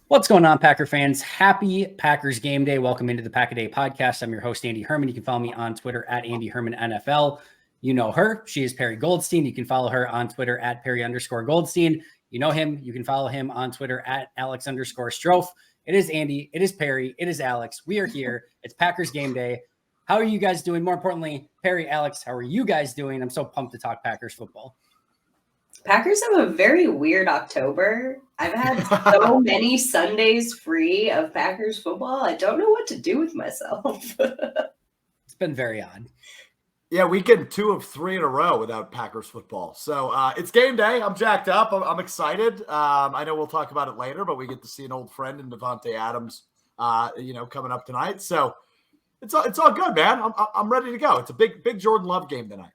What's going on, Packer fans? Happy Packers game day. Welcome into the Pack a Day podcast. I'm your host, Andy Herman. You can follow me on Twitter at Andy Herman NFL. You know her. She is Perri Goldstein. You can follow her on Twitter at Perri_Goldstein. You know him. You can follow him on Twitter at Alex_Strofe. It is Andy. It is Perri. It is Alex. We are here. It's Packers game day. How are you guys doing? More importantly, Perri, Alex, how are you guys doing? I'm so pumped to talk Packers football. Packers have a very weird October. I've had so many Sundays free of Packers football. I don't know what to do with myself. It's been very odd. Yeah, we get 2 of 3 in a row without Packers football. So it's game day. I'm jacked up. I'm excited. I know we'll talk about it later, but we get to see an old friend in Devontae Adams, coming up tonight. So it's all good, man. I'm ready to go. It's a big Jordan Love game tonight.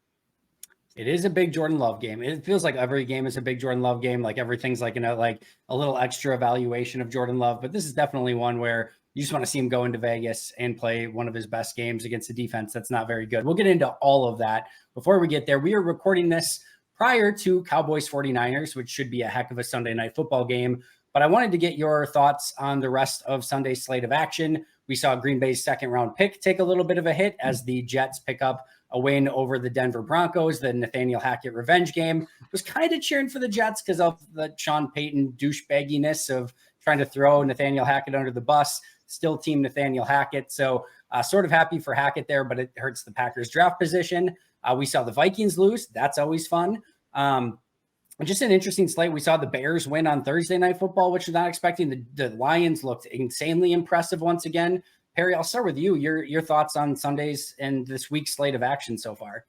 It is a big Jordan Love game. It feels like every game is a big Jordan Love game. Like everything's like, like a little extra evaluation of Jordan Love. But this is definitely one where you just want to see him go into Vegas and play one of his best games against a defense that's not very good. We'll get into all of that. Before we get there, we are recording this prior to Cowboys 49ers, which should be a heck of a Sunday night football game. But I wanted to get your thoughts on the rest of Sunday's slate of action. We saw Green Bay's second round pick take a little bit of a hit as the Jets pick up a win over the Denver Broncos. The Nathaniel Hackett revenge game was kind of cheering for the Jets because of the Sean Payton douchebagginess of trying to throw Nathaniel Hackett under the bus. Still team Nathaniel Hackett. So sort of happy for Hackett there, but it hurts the Packers draft position. We saw the Vikings lose. That's always fun. Just an interesting slate. We saw the Bears win on Thursday Night Football, which is not expecting. The Lions looked insanely impressive once again. Perri, I'll start with you. Your thoughts on Sundays and this week's slate of action so far.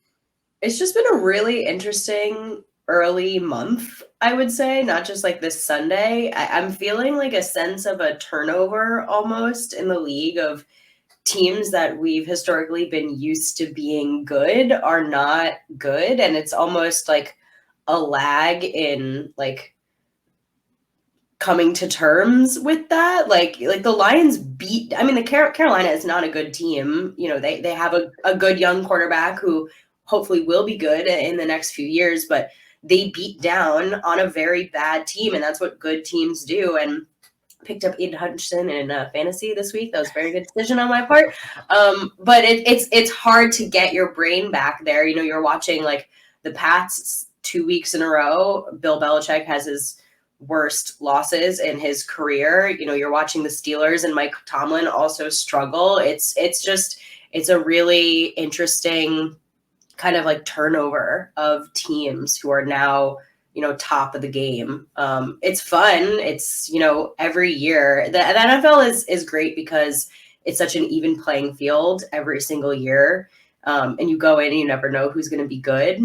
It's just been a really interesting early month, I would say, not just like this Sunday. I'm feeling like a sense of a turnover almost in the league of teams that we've historically been used to being good are not good. And it's almost like a lag in like coming to terms with that. Like the Lions beat, the Carolina is not a good team. They have a good young quarterback who hopefully will be good in the next few years, but they beat down on a very bad team, and that's what good teams do. And picked up Aiden Hutchinson in fantasy this week. That was a very good decision on my part. But it's hard to get your brain back there. You're watching like the Pats 2 weeks in a row. Bill Belichick has his worst losses in his career. You're watching the Steelers and Mike Tomlin also struggle. It's a really interesting kind of like turnover of teams who are now, top of the game. It's fun. It's, every year the NFL is great because it's such an even playing field every single year. And you go in and you never know who's going to be good.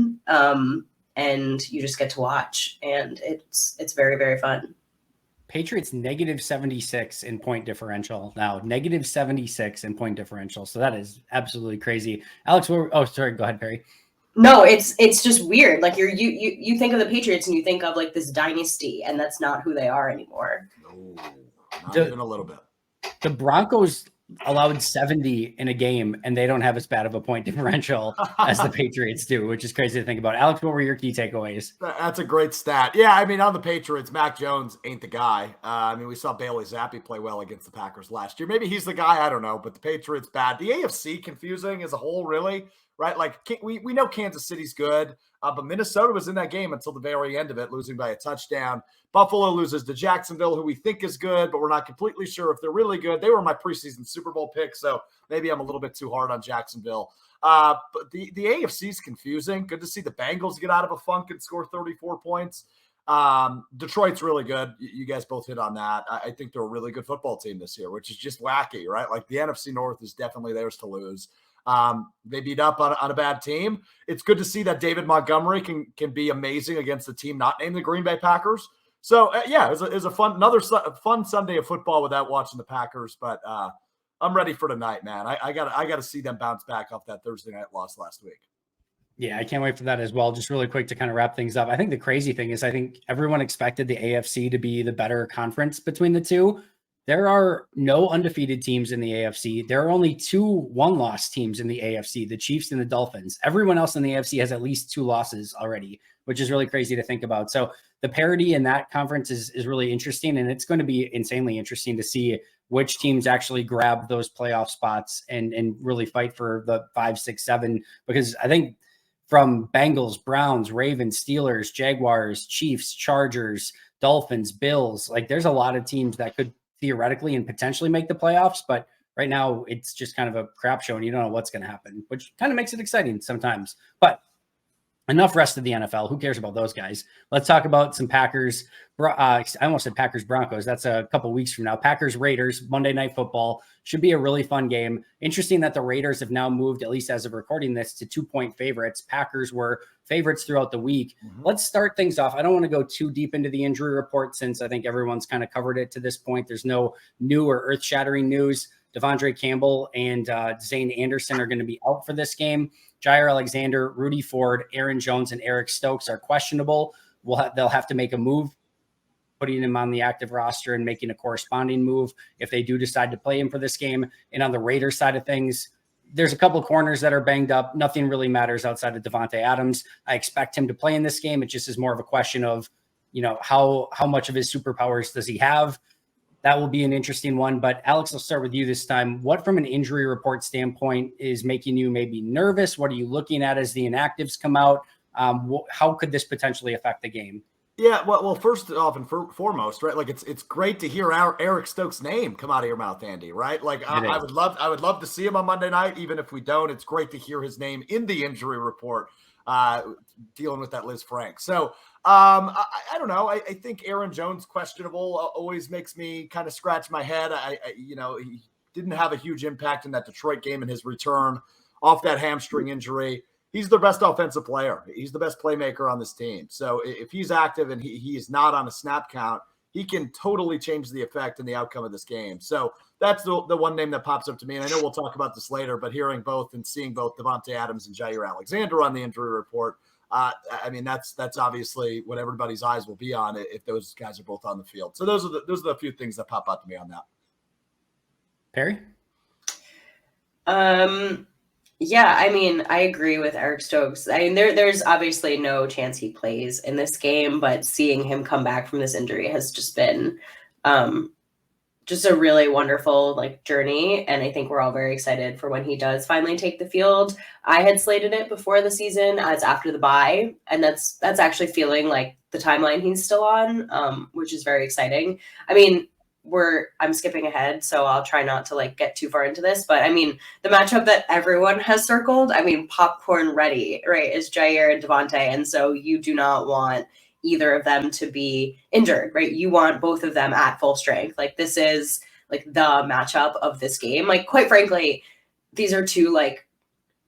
And you just get to watch, and it's very, very fun. Patriots -76 in point differential now, -76 in point differential. So that is absolutely crazy. Alex, sorry, go ahead, Perri. No, it's just weird. Like you think of the Patriots and you think of like this dynasty, and that's not who they are anymore. No, not even a little bit. The Broncos allowed 70 in a game, and they don't have as bad of a point differential as the Patriots do, which is crazy to think about. Alex, what were your key takeaways? That's a great stat. Yeah, on the Patriots, Mac Jones ain't the guy. We saw Bailey Zappi play well against the Packers last year. Maybe he's the guy, I don't know, but the Patriots bad. The AFC confusing as a whole, really, right? Like we know Kansas City's good, but Minnesota was in that game until the very end of it, losing by a touchdown. Buffalo loses to Jacksonville, who we think is good, but we're not completely sure if they're really good. They were my preseason Super Bowl pick, so maybe I'm a little bit too hard on Jacksonville. But the AFC is confusing. Good to see the Bengals get out of a funk and score 34 points. Detroit's really good. You guys both hit on that. I think they're a really good football team this year, which is just wacky, right? Like the NFC North is definitely theirs to lose. They beat up on a bad team. It's good to see that David Montgomery can be amazing against a team not named the Green Bay Packers. So it was a fun Sunday of football without watching the Packers, but I'm ready for tonight, man. I got to see them bounce back off that Thursday night loss last week. Yeah, I can't wait for that as well. Just really quick to kind of wrap things up. I think the crazy thing is I think everyone expected the AFC to be the better conference between the two. There are no undefeated teams in the AFC. There are only 2 one-loss teams in the AFC, the Chiefs and the Dolphins. Everyone else in the AFC has at least 2 losses already, which is really crazy to think about. So the parity in that conference is really interesting, and it's going to be insanely interesting to see which teams actually grab those playoff spots and really fight for the 5, 6, 7, because I think from Bengals, Browns, Ravens, Steelers, Jaguars, Chiefs, Chargers, Dolphins, Bills, like there's a lot of teams that could theoretically and potentially make the playoffs, but right now it's just kind of a crap show and you don't know what's going to happen, which kind of makes it exciting sometimes. But enough rest of the NFL. Who cares about those guys? Let's talk about some Packers. I almost said Packers Broncos. That's a couple weeks from now. Packers Raiders, Monday Night Football. Should be a really fun game. Interesting that the Raiders have now moved, at least as of recording this, to 2-point favorites. Packers were favorites throughout the week. Let's start things off. I don't want to go too deep into the injury report since I think everyone's kind of covered it to this point. There's no new or earth-shattering news. Devondre Campbell and Zane Anderson are going to be out for this game. Jair Alexander, Rudy Ford, Aaron Jones, and Eric Stokes are questionable. They'll have to make a move, putting him on the active roster and making a corresponding move if they do decide to play him for this game. And on the Raiders side of things, there's a couple of corners that are banged up. Nothing really matters outside of Devontae Adams. I expect him to play in this game. It just is more of a question of, how much of his superpowers does he have? That will be an interesting one. But Alex, I'll start with you this time. What from an injury report standpoint is making you maybe nervous? What are you looking at as the inactives come out? How could this potentially affect the game? Yeah, well, first off and foremost, right? Like it's great to hear Eric Stokes' name come out of your mouth, Andy. Right? Like I would love to see him on Monday night, even if we don't. It's great to hear his name in the injury report, dealing with that Liz Frank. So I don't know. I think Aaron Jones questionable always makes me kind of scratch my head. He didn't have a huge impact in that Detroit game in his return off that hamstring injury. He's the best offensive player. He's the best playmaker on this team. So if he's active and he is not on a snap count, he can totally change the effect and the outcome of this game. So that's the one name that pops up to me. And I know we'll talk about this later, but hearing both and seeing both Devontae Adams and Jair Alexander on the injury report, that's obviously what everybody's eyes will be on if those guys are both on the field. So those are the few things that pop out to me on that. Perri? Yeah, I agree with Eric Stokes. There's obviously no chance he plays in this game, but seeing him come back from this injury has just been just a really wonderful journey. And I think we're all very excited for when he does finally take the field. I had slated it before the season as after the bye, and that's actually feeling like the timeline he's still on, which is very exciting. I'm skipping ahead, so I'll try not to get too far into this, but the matchup that everyone has circled, popcorn ready, right, is Jair and Devontae. And so you do not want either of them to be injured, right? You want both of them at full strength. This is the matchup of this game. Quite frankly, these are two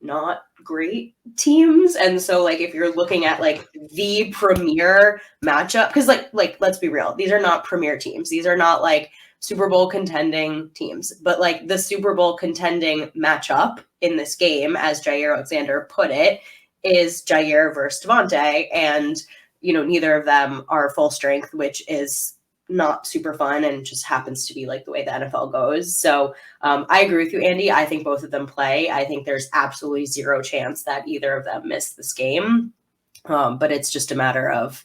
not great teams. And so if you're looking at the premier matchup, because let's be real, these are not premier teams. These are not Super Bowl contending teams, but the Super Bowl contending matchup in this game, as Jair Alexander put it, is Jair versus Devontae. And, neither of them are full strength, which is not super fun and just happens to be the way the NFL goes. So I agree with you, Andy. I think both of them play. I think there's absolutely zero chance that either of them miss this game. But it's just a matter of,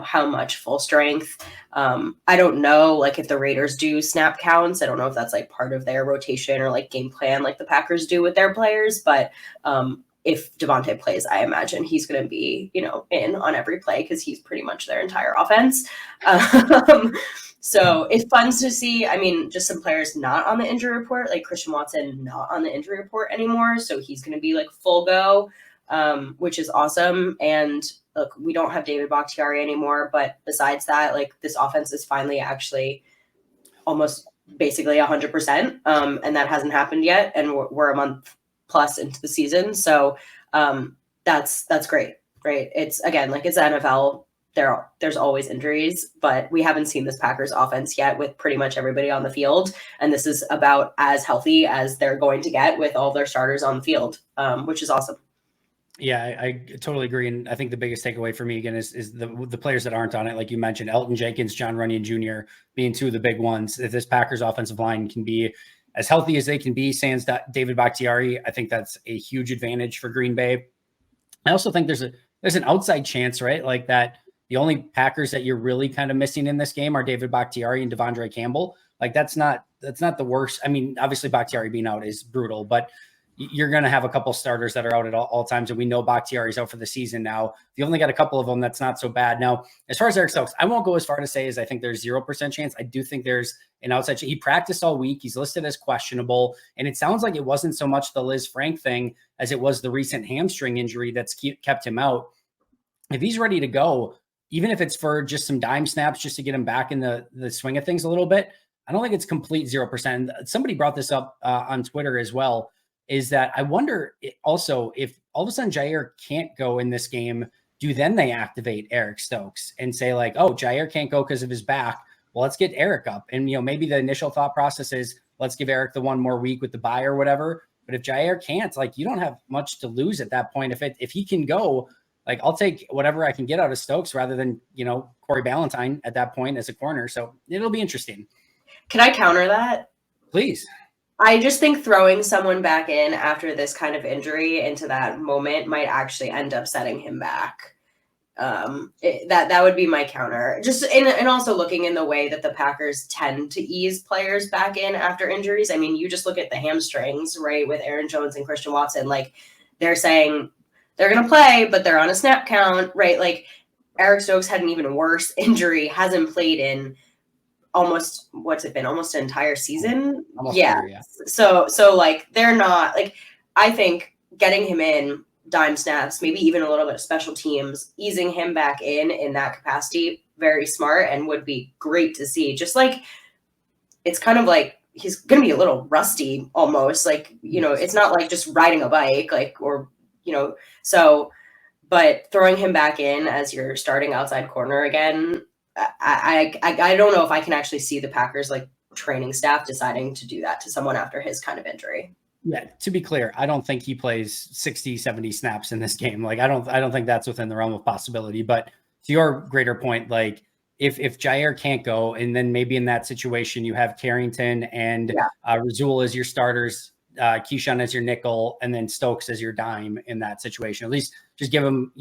how much full strength. I don't know, if the Raiders do snap counts. I don't know if that's part of their rotation or game plan the Packers do with their players. But if Devontae plays, I imagine he's going to be, in on every play because he's pretty much their entire offense. So it's fun to see. Just some players not on the injury report, like Christian Watson, not on the injury report anymore. So he's going to be full go, which is awesome. And look, we don't have David Bakhtiari anymore, but besides that, this offense is finally actually almost basically 100%. And that hasn't happened yet. And we're a month plus into the season. So that's great, right? It's again, it's the NFL. There's always injuries, but we haven't seen this Packers offense yet with pretty much everybody on the field. And this is about as healthy as they're going to get with all their starters on the field, which is awesome. Yeah, I totally agree. And I think the biggest takeaway for me again is the players that aren't on it, like you mentioned, Elton Jenkins, John Runyon Jr. being two of the big ones. If this Packers offensive line can be as healthy as they can be, sans David Bakhtiari, I think that's a huge advantage for Green Bay. I also think there's an outside chance, right? Like that the only Packers that you're really kind of missing in this game are David Bakhtiari and Devondre Campbell. Like that's not the worst. I mean, obviously Bakhtiari being out is brutal, but you're going to have a couple starters that are out at all times. And we know Bakhtiari's out for the season now. If you only got a couple of them, that's not so bad. Now, as far as Eric Stokes, I won't go as far to say as I think there's 0% chance. I do think there's an outside chance. He practiced all week. He's listed as questionable. And it sounds like it wasn't so much the Liz Frank thing as it was the recent hamstring injury that's kept him out. If he's ready to go, even if it's for just some dime snaps, just to get him back in the swing of things a little bit, I don't think it's complete 0%. Somebody brought this up on Twitter as well, is that I wonder also if all of a sudden Jair can't go in this game, do then they activate Eric Stokes and say like, oh, Jair can't go because of his back. Well, let's get Eric up. And, maybe the initial thought process is let's give Eric the one more week with the bye or whatever. But if Jair can't, like, you don't have much to lose at that point. If he can go, like, I'll take whatever I can get out of Stokes rather than, Corey Ballantyne at that point as a corner. So it'll be interesting. Can I counter that? Please. I just think throwing someone back in after this kind of injury into that moment might actually end up setting him back. That would be my counter. Just and also looking in the way that the Packers tend to ease players back in after injuries. I mean, you just look at the hamstrings, right, with Aaron Jones and Christian Watson. Like, they're saying they're going to play, but they're on a snap count, right? Like, Eric Stokes had an even worse injury, hasn't played in almost, what's it been, almost an entire season? Yeah. So like, they're not, like, I think getting him in dime snaps, maybe even a little bit of special teams, easing him back in that capacity, very smart and would be great to see. Just like, it's kind of like he's going to be a little rusty almost, like, it's not like just riding a bike, like, or, so, but throwing him back in as your starting outside corner again, I don't know if I can actually see the Packers like training staff deciding to do that to someone after his kind of injury. Yeah, to be clear, I don't think he plays 60, 70 snaps in this game. Like, I don't think that's within the realm of possibility. But to your greater point, like, if Jair can't go, and then maybe in that situation you have Carrington and Rasul as your starters, Keyshawn as your nickel, and then Stokes as your dime in that situation. At least just give him,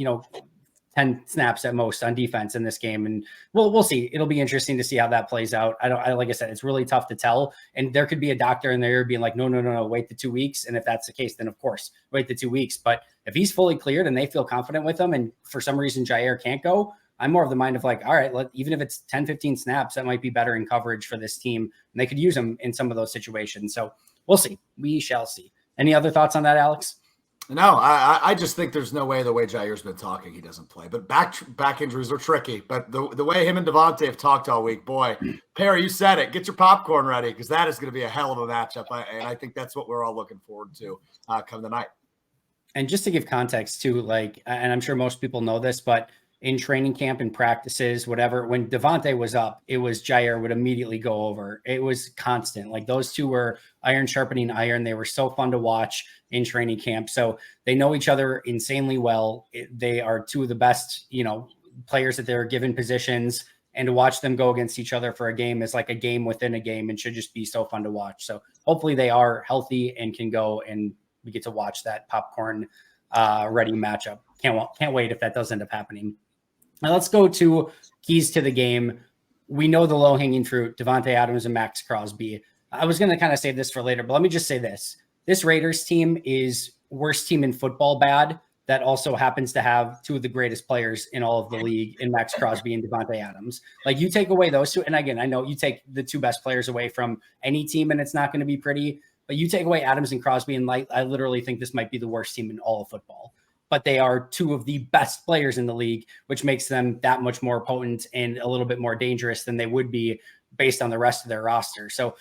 10 snaps at most on defense in this game. And we'll see. It'll be interesting to see how that plays out. Like I said, it's really tough to tell. And there could be a doctor in there being like, no, wait the 2 weeks. And if that's the case, then of course, wait the 2 weeks. But if he's fully cleared and they feel confident with him, and for some reason Jair can't go, I'm more of the mind of like, all right, even if it's 10, 15 snaps, that might be better in coverage for this team. And they could use him in some of those situations. So we'll see. We shall see. Any other thoughts on that, Alex? No, I just think there's no way the way Jair's been talking, he doesn't play. But back injuries are tricky. But the way him and Devontae have talked all week, boy, Perri, you said it. Get your popcorn ready because that is going to be a hell of a matchup. And I think that's what we're all looking forward to come tonight. And just to give context too, like, and I'm sure most people know this, but in training camp and practices, whatever, when Devontae was up, it was Jair would immediately go over. It was constant. Like, those two were iron sharpening iron. They were so fun to watch in training camp. So they know each other insanely well. They are two of the best, players that they're given positions, and to watch them go against each other for a game is like a game within a game and should just be so fun to watch. So hopefully they are healthy and can go, and we get to watch that popcorn ready matchup. Can't wait if that does end up happening. Now let's go to keys to the game. We know the low-hanging fruit, Davante Adams and Max Crosby. I was going to kind of save this for later, but let me just say this. This Raiders team is worst team in football bad that also happens to have two of the greatest players in all of the league in Max Crosby and Davante Adams. Like, you take away those two, and again, I know you take the two best players away from any team and it's not going to be pretty, but you take away Adams and Crosby, and I literally think this might be the worst team in all of football. But they are two of the best players in the league, which makes them that much more potent and a little bit more dangerous than they would be based on the rest of their roster. So,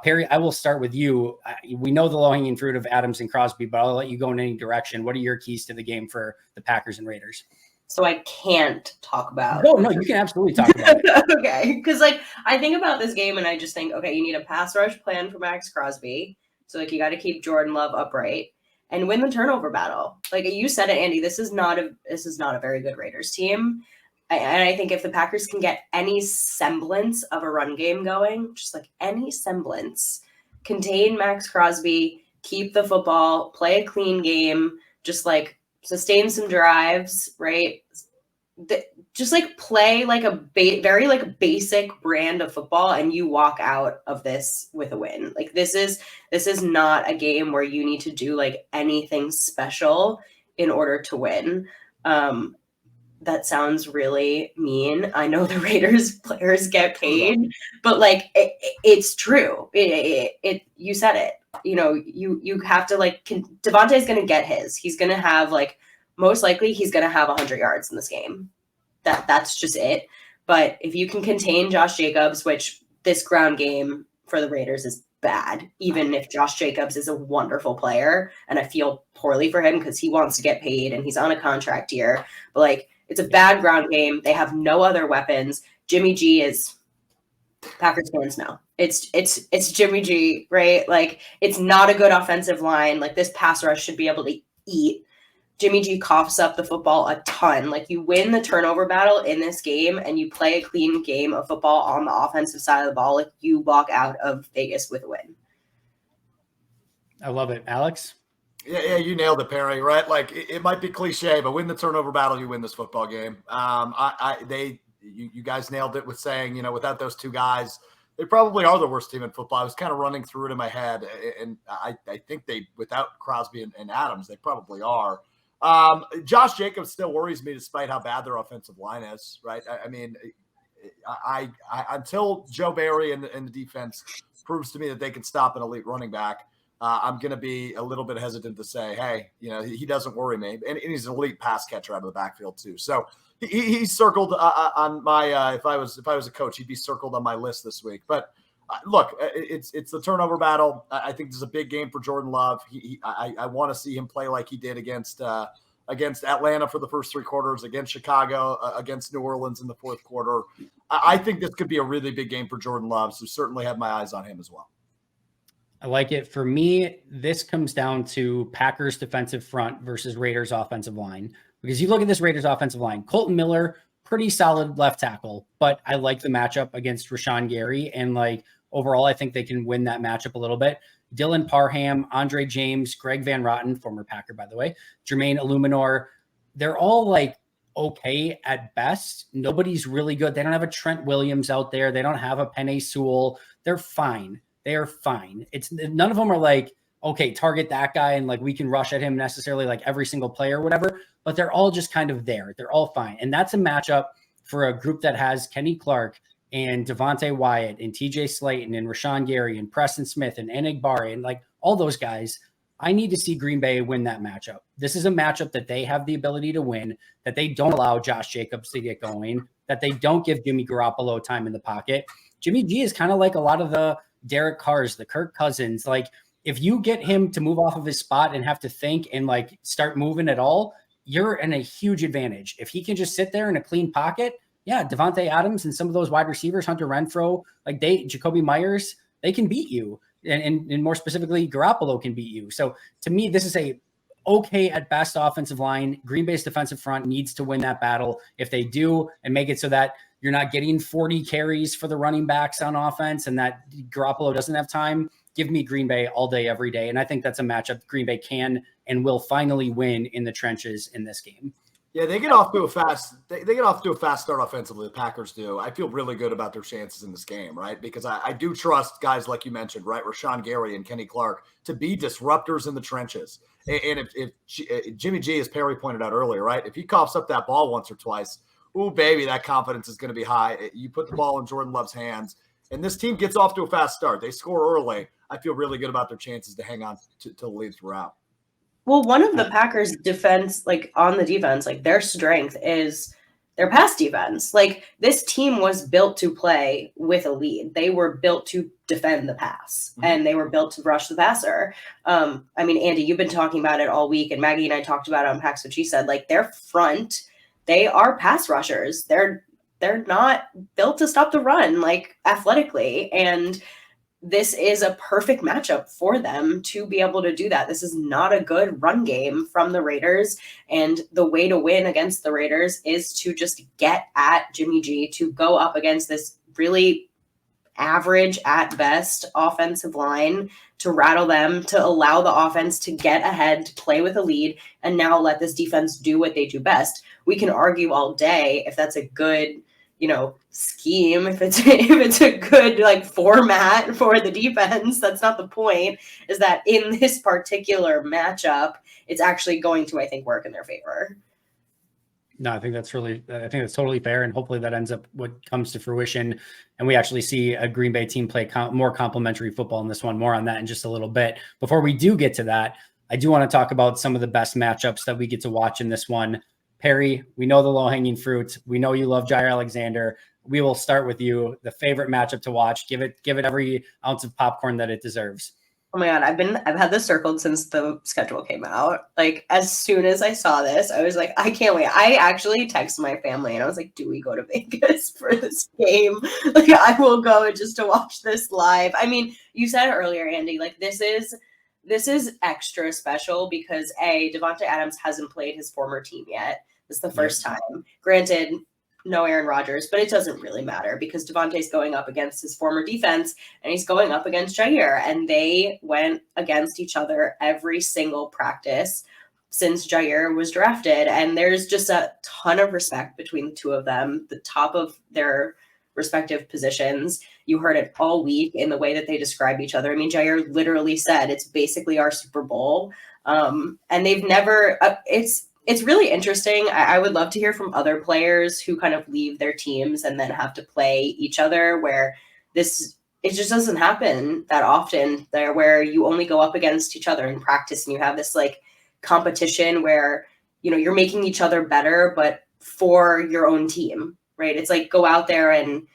Perri, I will start with you. We know the low-hanging fruit of Adams and Crosby, but I'll let you go in any direction. What are your keys to the game for the Packers and Raiders? So I can't talk about. No, you can absolutely talk about it. Okay, because I think about this game and I just think, okay, you need a pass rush plan for Max Crosby. So you got to keep Jordan Love upright. and win the turnover battle. Like you said it, Andy, this is not a very good Raiders team. And I think if the Packers can get any semblance of a run game going, just like any semblance, contain Max Crosby, keep the football, play a clean game, just like sustain some drives, right? Just like play like a very like basic brand of football, and you walk out of this with a win. Like this is not a game where you need to do like anything special in order to win. That sounds really mean. I know the Raiders players get paid, but like it's true. You said it. You know, you have to like. Devontae's going to get his. He's going to have like most likely he's going to have 100 yards in this game. That's just it. But if you can contain Josh Jacobs, which this ground game for the Raiders is bad, even if Josh Jacobs is a wonderful player, and I feel poorly for him because he wants to get paid and he's on a contract year, but like. It's a bad ground game. They have no other weapons. Jimmy G is Packers fans know. It's Jimmy G, right? Like it's not a good offensive line. Like this pass rush should be able to eat. Jimmy G coughs up the football a ton. Like you win the turnover battle in this game and you play a clean game of football on the offensive side of the ball. Like you walk out of Vegas with a win. I love it. Alex? Yeah, you nailed it, Perri. Right? Like it might be cliche, but win the turnover battle, you win this football game. You guys nailed it with saying, without those two guys, they probably are the worst team in football. I was kind of running through it in my head, and I think without Crosby and Adams, they probably are. Josh Jacobs still worries me, despite how bad their offensive line is. Right? I mean, I until Joe Barry and the defense proves to me that they can stop an elite running back. I'm going to be a little bit hesitant to say, hey, he doesn't worry me. And he's an elite pass catcher out of the backfield too. So he's circled on my if I was a coach, he'd be circled on my list this week. But look, it's the turnover battle. I think this is a big game for Jordan Love. I want to see him play like he did against Atlanta for the first three quarters, against Chicago, against New Orleans in the fourth quarter. I think this could be a really big game for Jordan Love. So certainly have my eyes on him as well. I like it. For me, this comes down to Packers defensive front versus Raiders offensive line. Because you look at this Raiders offensive line, Colton Miller, pretty solid left tackle, but I like the matchup against Rashawn Gary. And like overall, I think they can win that matchup a little bit. Dylan Parham, Andre James, Greg Van Rotten, former Packer, by the way, Jermaine Illuminor, they're all like okay at best. Nobody's really good. They don't have a Trent Williams out there. They don't have a Penei Sewell. They're fine. They are fine. It's none of them are like, okay, target that guy and like we can rush at him necessarily like every single player or whatever, but they're all just kind of there. They're all fine. And that's a matchup for a group that has Kenny Clark and Devontae Wyatt and TJ Slayton and Rashawn Gary and Preston Smith and Enigbari and like all those guys. I need to see Green Bay win that matchup. This is a matchup that they have the ability to win, that they don't allow Josh Jacobs to get going, that they don't give Jimmy Garoppolo time in the pocket. Jimmy G is kind of like a lot of the Derek Carrs, the Kirk Cousins. Like if you get him to move off of his spot and have to think and like start moving at all, you're in a huge advantage. If he can just sit there in a clean pocket, yeah, Devontae Adams and some of those wide receivers, Hunter Renfrow, like Jacoby Myers, they can beat you. And more specifically, Garoppolo can beat you. So to me, this is a okay at best offensive line. Green Bay's defensive front needs to win that battle. If they do and make it so that you're not getting 40 carries for the running backs on offense and that Garoppolo doesn't have time, give me Green Bay all day, every day. And I think that's a matchup Green Bay can and will finally win in the trenches in this game. Yeah, they get off to a fast start offensively. The Packers do. I feel really good about their chances in this game, right? Because I do trust guys like you mentioned, right? Rashawn Gary and Kenny Clark to be disruptors in the trenches. And if Jimmy G, as Perri pointed out earlier, right? If he coughs up that ball once or twice, ooh, baby, that confidence is going to be high. You put the ball in Jordan Love's hands, and this team gets off to a fast start. They score early. I feel really good about their chances to hang on to the lead throughout. Well, one of the Packers' defense, like on the defense, like their strength is their pass defense. Like this team was built to play with a lead. They were built to defend the pass and they were built to rush the passer. I mean, Andy, you've been talking about it all week, and Maggie and I talked about it on Packs What She Said. Like their front, they are pass rushers. They're not built to stop the run, like athletically. And this is a perfect matchup for them to be able to do that. This is not a good run game from the Raiders. And the way to win against the Raiders is to just get at Jimmy G, to go up against this really average at best offensive line, to rattle them, to allow the offense to get ahead, to play with a lead, and now let this defense do what they do best. We can argue all day if that's a good, scheme, if it's a good like format for the defense. That's not the point. Is that in this particular matchup, it's actually going to, I think, work in their favor. No, I think that's totally fair. And hopefully that ends up what comes to fruition. And we actually see a Green Bay team play more complementary football in this one. More on that in just a little bit. Before we do get to that, I do want to talk about some of the best matchups that we get to watch in this one. Perri, we know the low-hanging fruit. We know you love Jair Alexander. We will start with you. The favorite matchup to watch. Give it every ounce of popcorn that it deserves. Oh my God, I've had this circled since the schedule came out. Like, as soon as I saw this, I was like, I can't wait. I actually texted my family and I was like, do we go to Vegas for this game? Like, I will go just to watch this live. I mean, you said earlier, Andy, like this is extra special because Devontae Adams hasn't played his former team yet. This is the first time. Granted, no Aaron Rodgers, but it doesn't really matter because Devontae's going up against his former defense and he's going up against Jair, and they went against each other every single practice since Jair was drafted. And there's just a ton of respect between the two of them, the top of their respective positions. You heard it all week in the way that they describe each other. I mean, Jair literally said it's basically our Super Bowl. And they've never, it's really interesting. I would love to hear from other players who kind of leave their teams and then have to play each other, where it just doesn't happen that often there, where you only go up against each other in practice and you have this like competition where, you're making each other better, but for your own team, right? It's like, go out there and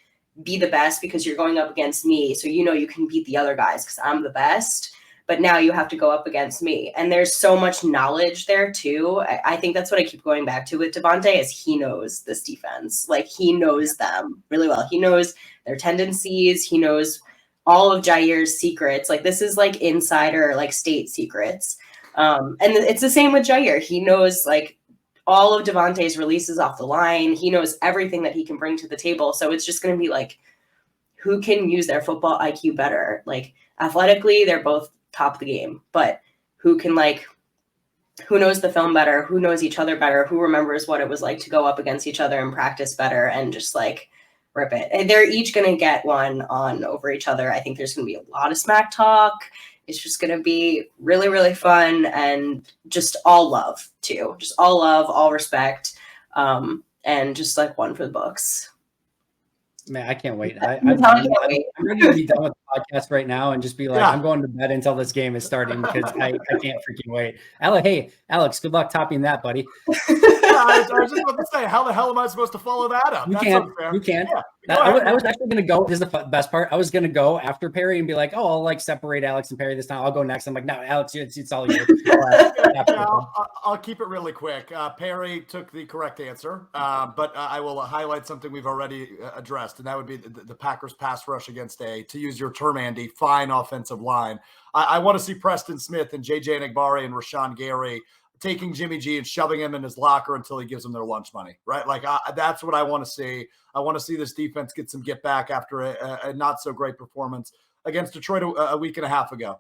be the best because you're going up against me. So, you can beat the other guys because I'm the best. But now you have to go up against me. And there's so much knowledge there too. I think that's what I keep going back to with Devontae is he knows this defense. Like, he knows them really well. He knows their tendencies. He knows all of Jair's secrets. Like, this is like insider, like state secrets. And it's the same with Jair. He knows like all of Devontae's releases off the line. He knows everything that he can bring to the table. So it's just going to be like, who can use their football IQ better? Like, athletically, they're both top of the game, but who knows the film better, who knows each other better, who remembers what it was like to go up against each other and practice better and just like rip it. And they're each going to get one on over each other. I think there's going to be a lot of smack talk. It's just going to be really, really fun and just all love too. Just all love, all respect, and just like one for the books. Man, I can't wait. I'm ready to be done with the podcast right now and just be like, I'm going to bed until this game is starting because I can't freaking wait. Hey, Alex, good luck topping that, buddy. I was just about to say, how the hell am I supposed to follow that up? You can. Yeah, I was actually going to go. This is the best part. I was going to go after Perri and be like, oh, I'll like separate Alex and Perri this time. I'll go next. I'm like, no, Alex, it's all you. I'll keep it really quick. Perri took the correct answer, but I will highlight something we've already addressed, and that would be the Packers pass rush against to use your term, Andy, fine offensive line. I want to see Preston Smith and JJ Enagbare and Rashawn Gary taking Jimmy G and shoving him in his locker until he gives them their lunch money, right? Like, that's what I want to see. I want to see this defense get some get back after a not so great performance against Detroit a week and a half ago.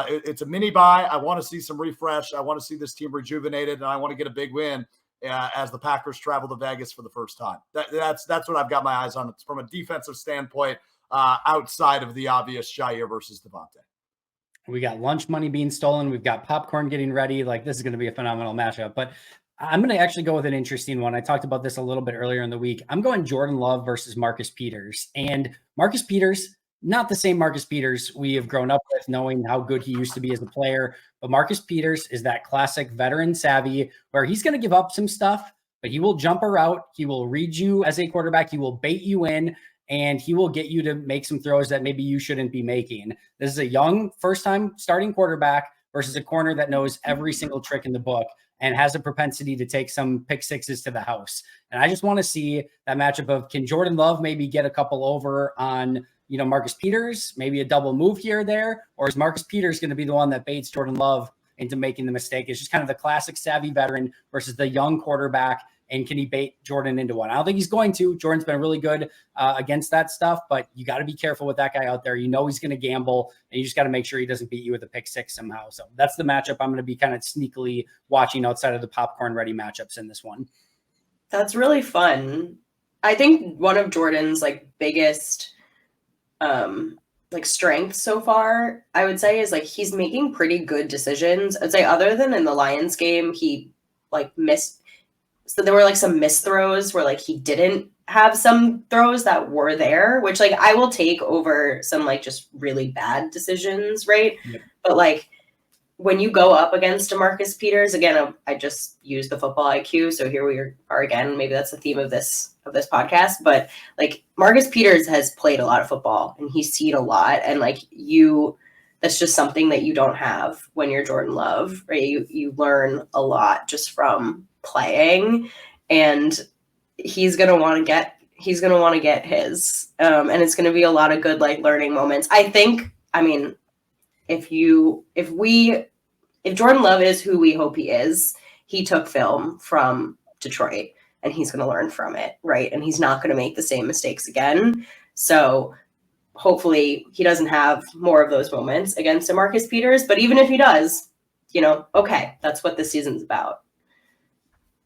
It's a mini bye. I want to see some refresh. I want to see this team rejuvenated, and I want to get a big win as the Packers travel to Vegas for the first time. That's what I've got my eyes on. It's from a defensive standpoint, outside of the obvious Jair versus Devontae. We got lunch money being stolen. We've got popcorn getting ready. Like, this is going to be a phenomenal matchup. But I'm going to actually go with an interesting one. I talked about this a little bit earlier in the week. I'm going Jordan Love versus Marcus Peters. And Marcus Peters, not the same Marcus Peters we have grown up with, knowing how good he used to be as a player. But Marcus Peters is that classic veteran savvy where he's going to give up some stuff, but he will jump a route. He will read you as a quarterback. He will bait you in, and he will get you to make some throws that maybe you shouldn't be making. This is a young first-time starting quarterback versus a corner that knows every single trick in the book and has a propensity to take some pick sixes to the house. And I just want to see that matchup of, can Jordan Love maybe get a couple over on Marcus Peters, maybe a double move here or there, or is Marcus Peters going to be the one that baits Jordan Love into making the mistake? It's just kind of the classic savvy veteran versus the young quarterback. And can he bait Jordan into one? I don't think he's going to. Jordan's been really good against that stuff, but you got to be careful with that guy out there. He's going to gamble, and you just got to make sure he doesn't beat you with a pick six somehow. So that's the matchup I'm going to be kind of sneakily watching outside of the popcorn ready matchups in this one. That's really fun. I think one of Jordan's biggest strengths so far, I would say, is he's making pretty good decisions. I'd say other than in the Lions game, he missed. So there were some missed throws where he didn't have some throws that were there, which I will take over some just really bad decisions, right? Yep. But when you go up against DeMarcus Peters, again, I just used the football IQ, so here we are again. Maybe that's the theme of this podcast, but Marcus Peters has played a lot of football and he's seen a lot, and that's just something that you don't have when you're Jordan Love, right? You learn a lot just from playing, and he's gonna want to get his, and it's gonna be a lot of good learning moments. I think. I mean, if Jordan Love is who we hope he is, he took film from Detroit, and he's gonna learn from it, right? And he's not gonna make the same mistakes again. So hopefully he doesn't have more of those moments against DeMarcus Peters. But even if he does, okay, that's what this season's about.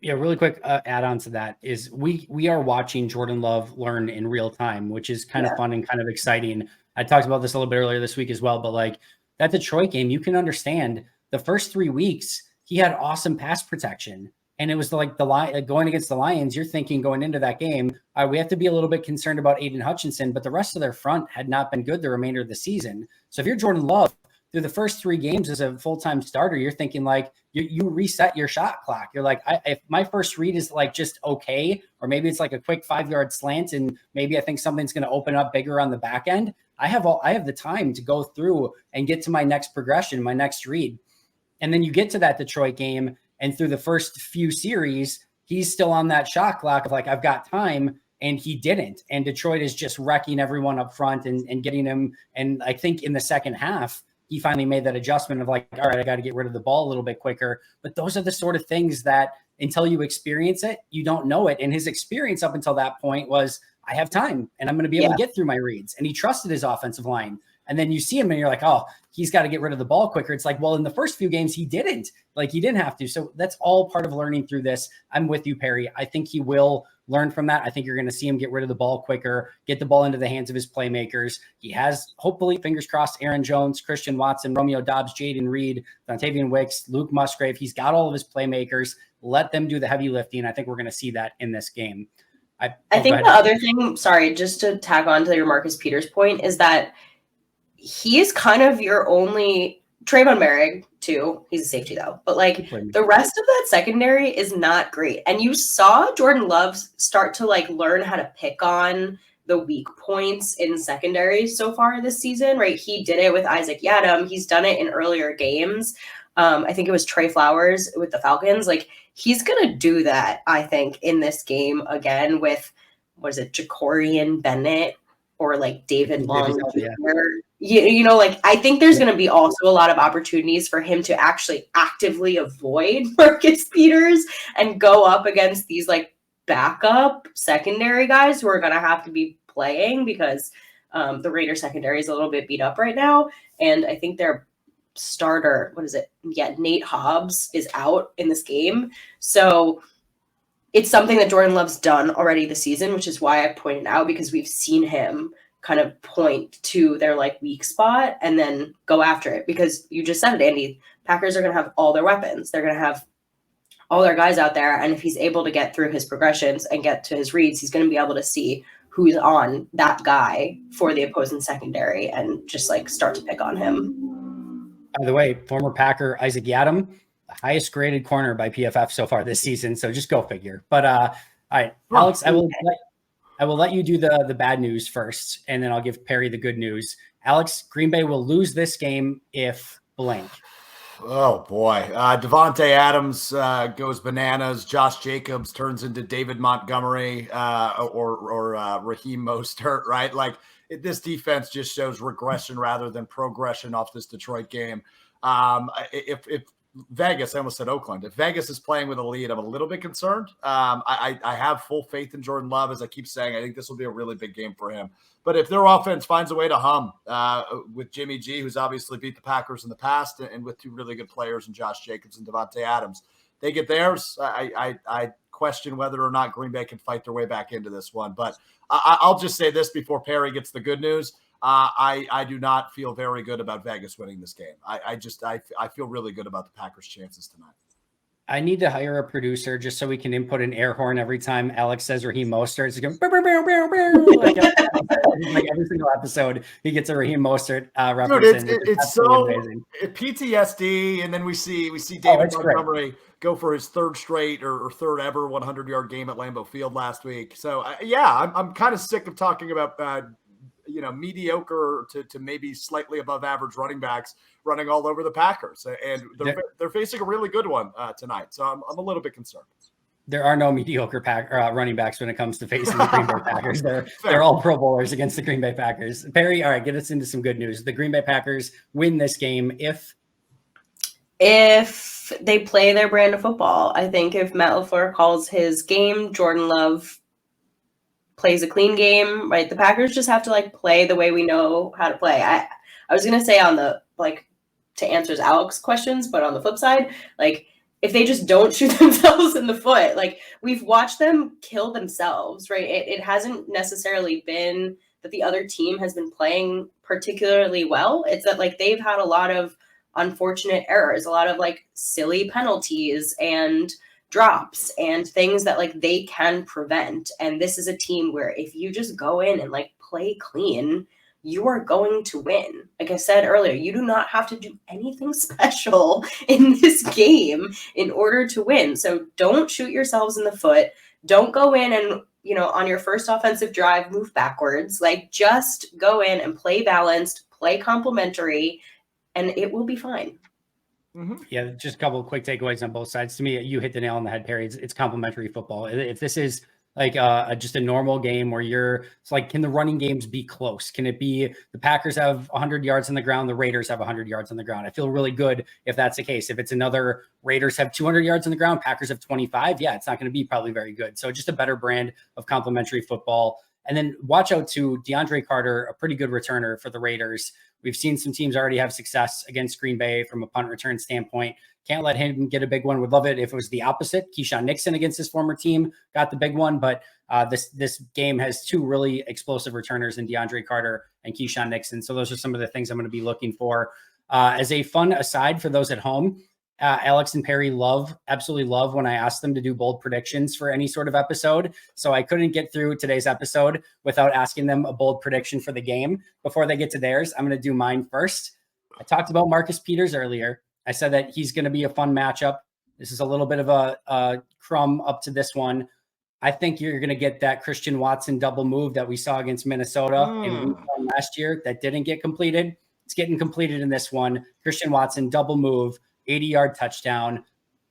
Yeah, really quick add on to that is we are watching Jordan Love learn in real time, which is kind of fun and kind of exciting. I talked about this a little bit earlier this week as well, but that Detroit game, you can understand the first 3 weeks he had awesome pass protection, and it was going against the Lions. You're thinking going into that game, we have to be a little bit concerned about Aiden Hutchinson, but the rest of their front had not been good the remainder of the season. So if you're Jordan Love, through the first 3 games as a full-time starter, you're thinking you reset your shot clock. You're if my first read is just okay, or maybe it's a quick 5-yard slant, and maybe I think something's going to open up bigger on the back end. I have the time to go through and get to my next progression, my next read. And then you get to that Detroit game, and through the first few series, he's still on that shot clock of I've got time. And he didn't. And Detroit is just wrecking everyone up front and getting him. And I think in the second half, he finally made that adjustment of all right, I got to get rid of the ball a little bit quicker. But those are the sort of things that until you experience it, you don't know it. And his experience up until that point was, I have time and I'm going to be able to get through my reads. And he trusted his offensive line. And then you see him and you're oh, he's got to get rid of the ball quicker. It's well, in the first few games, he didn't. He didn't have to. So that's all part of learning through this. I'm with you, Perri. I think he will learn from that. I think you're going to see him get rid of the ball quicker, get the ball into the hands of his playmakers. He has, hopefully, fingers crossed, Aaron Jones, Christian Watson, Romeo Doubs, Jaden Reed, Dontavian Wicks, Luke Musgrave. He's got all of his playmakers. Let them do the heavy lifting. I think we're going to see that in this game. I think the other thing, sorry, just to tack on to your Marcus Peters point, is that he is kind of your only Trayvon Merrick too. He's a safety though, but the rest of that secondary is not great. And you saw Jordan Love start to learn how to pick on the weak points in secondary so far this season, right? He did it with Isaac Yiadom. He's done it in earlier games. I think it was Trey Flowers with the Falcons. He's gonna do that, I think, in this game again with Jacorian Bennett or David Long. I think there's going to be also a lot of opportunities for him to actually actively avoid Marcus Peters and go up against these backup secondary guys who are going to have to be playing because the Raider secondary is a little bit beat up right now. And I think their starter, Nate Hobbs is out in this game. So it's something that Jordan Love's done already this season, which is why I pointed out, because we've seen him kind of point to their weak spot and then go after it, because you just said it, Andy, Packers are going to have all their weapons. They're going to have all their guys out there. And if he's able to get through his progressions and get to his reads, he's going to be able to see who's on that guy for the opposing secondary and just start to pick on him. By the way, former Packer Isaac Yiadom, the highest graded corner by PFF so far this season. So just go figure. But all right, Alex, I will let you do the bad news first, and then I'll give Perri the good news. Alex, Green Bay will lose this game if blank. Oh boy. Devontae Adams goes bananas. Josh Jacobs turns into David Montgomery or Raheem Mostert, right? Like this defense just shows regression rather than progression off this Detroit game. If Vegas, I almost said Oakland, if Vegas is playing with a lead, I'm a little bit concerned. I have full faith in Jordan Love, as I keep saying. I think this will be a really big game for him. But if their offense finds a way to hum with Jimmy G, who's obviously beat the Packers in the past, and with two really good players in Josh Jacobs and Devontae Adams, they get theirs. I question whether or not Green Bay can fight their way back into this one. But I'll just say this before Perry gets the good news. I do not feel very good about Vegas winning this game. I feel really good about the Packers' chances tonight. I need to hire a producer just so we can input an air horn every time Alex says Raheem Mostert. It's going like every single episode, he gets a Raheem Mostert reference. Dude, it's so amazing. PTSD, and then we see David Montgomery go for his third straight or third ever 100-yard game at Lambeau Field last week. So I'm kind of sick of talking about mediocre to maybe slightly above average running backs running all over the Packers, and they're facing a really good one tonight. So I'm a little bit concerned. There are no mediocre running backs when it comes to facing the Green Bay Packers. They're all Pro Bowlers against the Green Bay Packers. Perry, all right, get us into some good news. The Green Bay Packers win this game if they play their brand of football. I think if Matt LaFleur calls his game, Jordan Love plays a clean game, right? The Packers just have to play the way we know how to play. I was going to say on the to answer Alex's questions, but on the flip side, if they just don't shoot themselves in the foot, we've watched them kill themselves, right? It hasn't necessarily been that the other team has been playing particularly well. It's that they've had a lot of unfortunate errors, a lot of silly penalties and drops and things that they can prevent. And this is a team where if you just go in and play clean, you are going to win. Like I said earlier, you do not have to do anything special in this game in order to win. So don't shoot yourselves in the foot. Don't go in and, on your first offensive drive, move backwards. Just go in and play balanced, play complementary, and it will be fine. Mm-hmm. Yeah, just a couple of quick takeaways on both sides. To me, you hit the nail on the head, Perry. It's complementary football. If this is just a normal game where can the running games be close? Can it be the Packers have 100 yards on the ground, the Raiders have 100 yards on the ground? I feel really good if that's the case. If it's another Raiders have 200 yards on the ground, Packers have 25, yeah, it's not going to be probably very good. So just a better brand of complementary football. And then watch out to DeAndre Carter, a pretty good returner for the Raiders. We've seen some teams already have success against Green Bay from a punt return standpoint. Can't let him get a big one. Would love it if it was the opposite. Keyshawn Nixon against his former team got the big one, but this game has two really explosive returners in DeAndre Carter and Keyshawn Nixon. So those are some of the things I'm going to be looking for. As a fun aside for those at home, Alex and Perry absolutely love when I ask them to do bold predictions for any sort of episode. So I couldn't get through today's episode without asking them a bold prediction for the game. Before they get to theirs, I'm going to do mine first. I talked about Marcus Peters earlier. I said that he's going to be a fun matchup. This is a little bit of a crumb up to this one. I think you're going to get that Christian Watson double move that we saw against Minnesota in week 1 last year that didn't get completed. It's getting completed in this one. Christian Watson double move, 80-yard touchdown,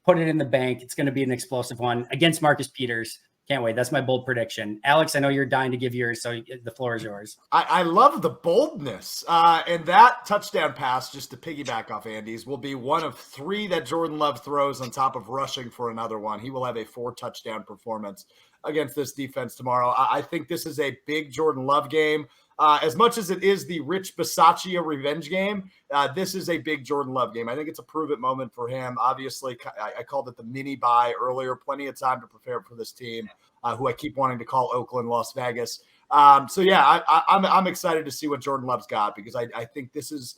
put it in the bank. It's going to be an explosive one against Marcus Peters. Can't wait. That's my bold prediction. Alex, I know you're dying to give yours, so the floor is yours. I love the boldness. And that touchdown pass, just to piggyback off Andy's, will be one of 3 that Jordan Love throws on top of rushing for another one. He will have a 4-touchdown performance against this defense tomorrow. I think this is a big Jordan Love game. As much as it is the Rich Bisaccia revenge game, this is a big Jordan Love game. I think it's a prove-it moment for him. Obviously, I called it the mini-bye earlier. Plenty of time to prepare for this team, who I keep wanting to call Oakland, Las Vegas. I'm excited to see what Jordan Love's got, because I think this is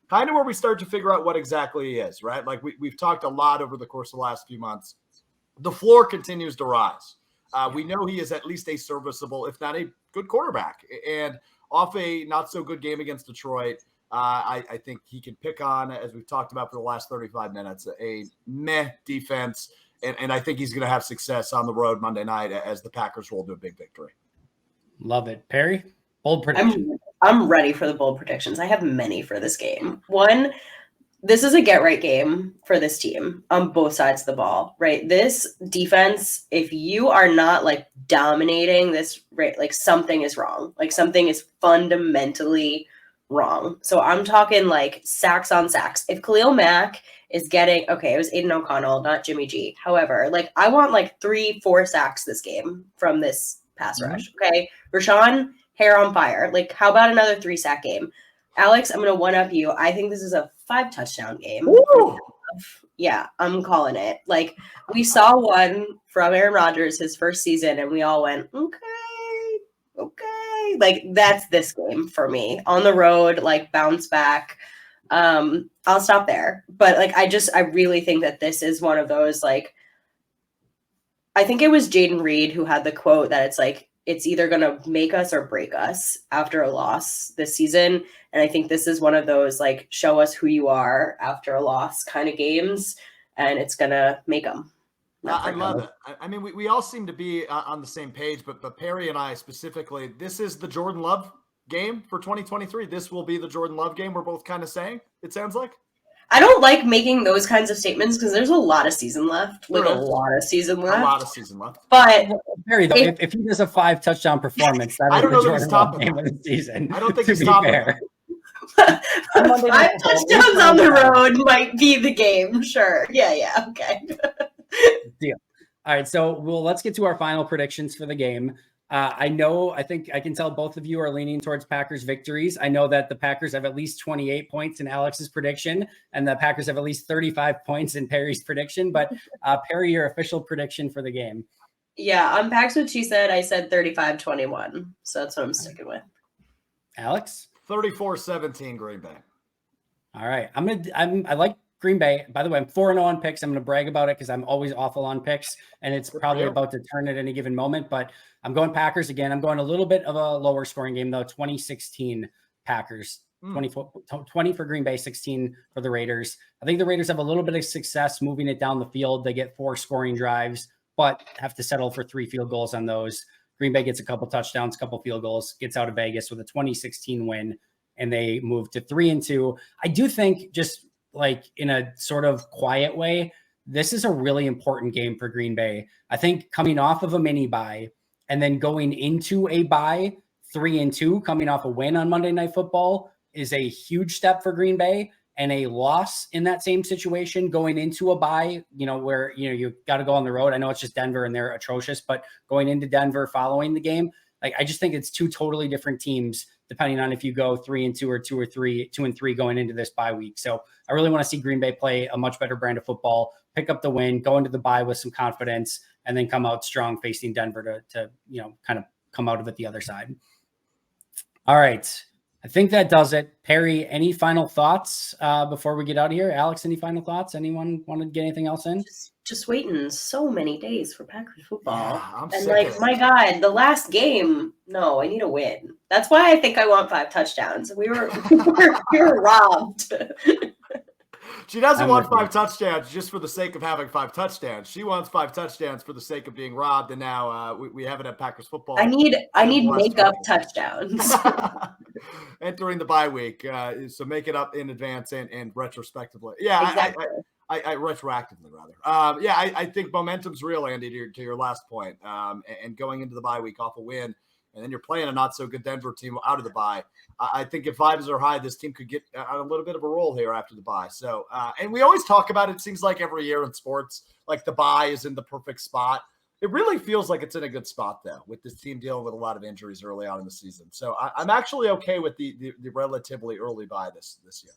kind of where we start to figure out what exactly he is, right? We've talked a lot over the course of the last few months. The floor continues to rise. We know he is at least a serviceable, if not a good quarterback. And off a not-so-good game against Detroit, I think he can pick on, as we've talked about for the last 35 minutes, a meh defense. And I think he's going to have success on the road Monday night as the Packers roll to a big victory. Love it. Perry, bold prediction. I'm ready for the bold predictions. I have many for this game. One, this is a get right game for this team on both sides of the ball, right? This defense, if you are not like dominating this, right, like something is wrong. Like something is fundamentally wrong. So I'm talking like sacks on sacks. If Khalil Mack is getting, okay, it was Aiden O'Connell, not Jimmy G. However, like I want like 3-4 sacks this game from this pass rush. Okay. Rashawn, hair on fire. Like, how about another 3-sack game? Alex, I'm gonna one up you. I think this is a 5-touchdown game. Yeah, I'm calling it. Like we saw one from Aaron Rodgers his first season, and we all went, okay. Like that's this game for me. On the road, like bounce back. I'll stop there. But like I really think that this is one of those, like, I think it was Jaden Reed who had the quote that it's like it's either going to make us or break us after a loss this season. And I think this is one of those, like, show us who you are after a loss kind of games, and it's going to make them. I love it. I mean, we all seem to be on the same page, but Perri and I specifically, this is the Jordan Love game for 2023. This will be the Jordan Love game. We're both kind of saying, it sounds like. I don't like making those kinds of statements because there's a lot of season left. Like a lot of season left. A lot of season left. But Perri, though, if he does a 5-touchdown performance, that is the Jordan Love game of the season. I don't think he's top fair. 5 touchdowns on the road might be the game. Sure. Yeah. Okay. Deal. All right. So let's get to our final predictions for the game. I think I can tell both of you are leaning towards Packers victories. I know that the Packers have at least 28 points in Alex's prediction, and the Packers have at least 35 points in Perri's prediction. But Perri, your official prediction for the game. Yeah, on Pax what she said, I said 35-21. So that's what I'm sticking with. Alex? 34-17 Green Bay. All right. I like Green Bay. By the way, I'm 4-0 on picks. I'm going to brag about it because I'm always awful on picks, and it's probably about to turn at any given moment. But I'm going Packers again. I'm going a little bit of a lower scoring game, though. 2016 Packers. 20 for Green Bay, 16 for the Raiders. I think the Raiders have a little bit of success moving it down the field. They get 4 scoring drives, but have to settle for 3 field goals on those. Green Bay gets a couple touchdowns, a couple field goals, gets out of Vegas with a 2016 win, and they move to 3-2. I do think, just like in a sort of quiet way, this is a really important game for Green Bay. I think coming off of a mini bye and then going into a bye 3-2, coming off a win on Monday Night Football, is a huge step for Green Bay. And a loss in that same situation going into a bye, where, you got to go on the road. I know it's just Denver and they're atrocious, but going into Denver following the game, like, I just think it's 2 totally different teams, depending on if you go 3-2 or 2-3 going into this bye week. So I really want to see Green Bay play a much better brand of football, pick up the win, go into the bye with some confidence, and then come out strong facing Denver to kind of come out of it the other side. All right. I think that does it. Perri, any final thoughts before we get out of here? Alex, any final thoughts? Anyone want to get anything else in? Just waiting so many days for Packers football. Yeah, and like, my God, the last game, no, I need a win. That's why I think I want 5 touchdowns. We were robbed. She doesn't want 5 touchdowns just for the sake of having 5 touchdowns. She wants 5 touchdowns for the sake of being robbed. And now we have it at Packers football. I need makeup touchdowns. Entering the bye week, so make it up in advance and retrospectively. Yeah, exactly. I retroactively rather. I think momentum's real, Andy. To your last point, and going into the bye week off a win, and then you're playing a not so good Denver team out of the bye. I think if vibes are high, this team could get on a little bit of a roll here after the bye. So, and we always talk about it. Seems like every year in sports, like the bye is in the perfect spot. It really feels like it's in a good spot, though, with this team dealing with a lot of injuries early on in the season. So I'm actually okay with the relatively early bye this year.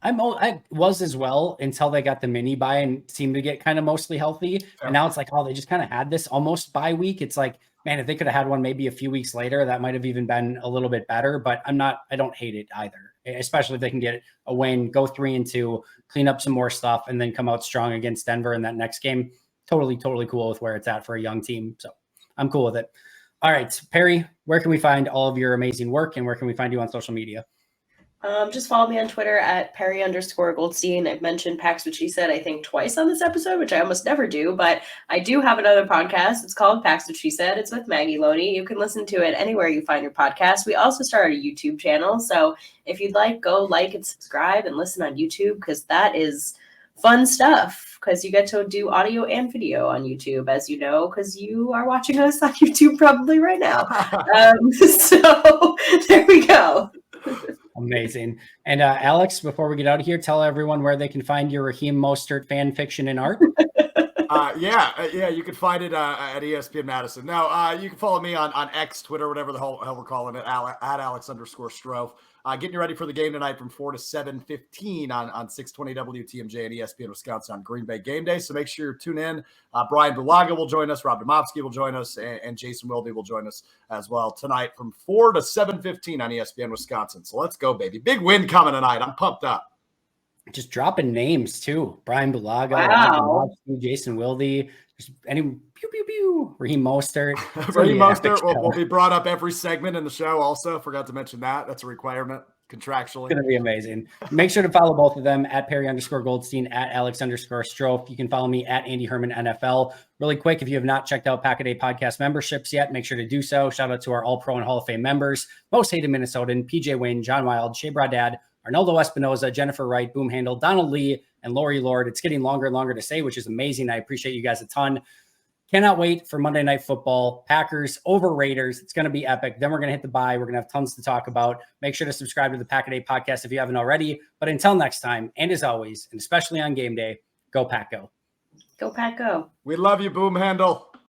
I was as well until they got the mini bye and seemed to get kind of mostly healthy. Fair. And now it's like, they just kind of had this almost bye week. It's like, man, if they could have had one maybe a few weeks later, that might have even been a little bit better. But I don't hate it either, especially if they can get a win, go 3-2, clean up some more stuff, and then come out strong against Denver in that next game. Totally cool with where it's at for a young team. So I'm cool with it. All right, Perri, where can we find all of your amazing work, and where can we find you on social media? Just follow me on Twitter at Perri_Goldstein. I've mentioned Pax What She Said, I think, twice on this episode, which I almost never do, but I do have another podcast. It's called Pax What She Said. It's with Maggie Loney. You can listen to it anywhere you find your podcast. We also started a YouTube channel, so if you'd like, go like and subscribe and listen on YouTube, because that is fun stuff, because you get to do audio and video on YouTube, as you know, because you are watching us on YouTube probably right now. So there we go. Amazing. And Alex, before we get out of here, tell everyone where they can find your Raheem Mostert fan fiction and art. You can find it at ESPN Madison. Now, you can follow me on X, Twitter, whatever the hell we're calling it, at Alex_Strofe. Getting you ready for the game tonight from 4 to 7:15 on 620 WTMJ and ESPN Wisconsin on Green Bay Game Day. So make sure you tune in. Brian Bulaga will join us. Rob Domofsky will join us. And Jason Wilby will join us as well tonight from 4 to 7:15 on ESPN Wisconsin. So let's go, baby. Big win coming tonight. I'm pumped up. Just dropping names too. Brian Bulaga, Wow. Jason Wilde, any pew pew pew. Raheem Mostert. Raheem Mostert will be brought up every segment in the show. Also, forgot to mention that. That's a requirement contractually. It's going to be amazing. Make sure to follow both of them at Perri_Goldstein, at Alex_Strofe. You can follow me at Andy Herman NFL. Really quick, if you have not checked out Pack-A-Day podcast memberships yet, make sure to do so. Shout out to our All-Pro and Hall of Fame members, Most Hated Minnesotan, PJ Wayne, John Wild, Shea Bradad, Arnoldo Espinoza, Jennifer Wright, Boom Handle, Donald Lee, and Lori Lord. It's getting longer and longer to say, which is amazing. I appreciate you guys a ton. Cannot wait for Monday Night Football. Packers over Raiders. It's going to be epic. Then we're going to hit the bye. We're going to have tons to talk about. Make sure to subscribe to the Pack-A-Day podcast if you haven't already. But until next time, and as always, and especially on game day, go Pack Go. Go Pack Go. We love you, Boom Handle.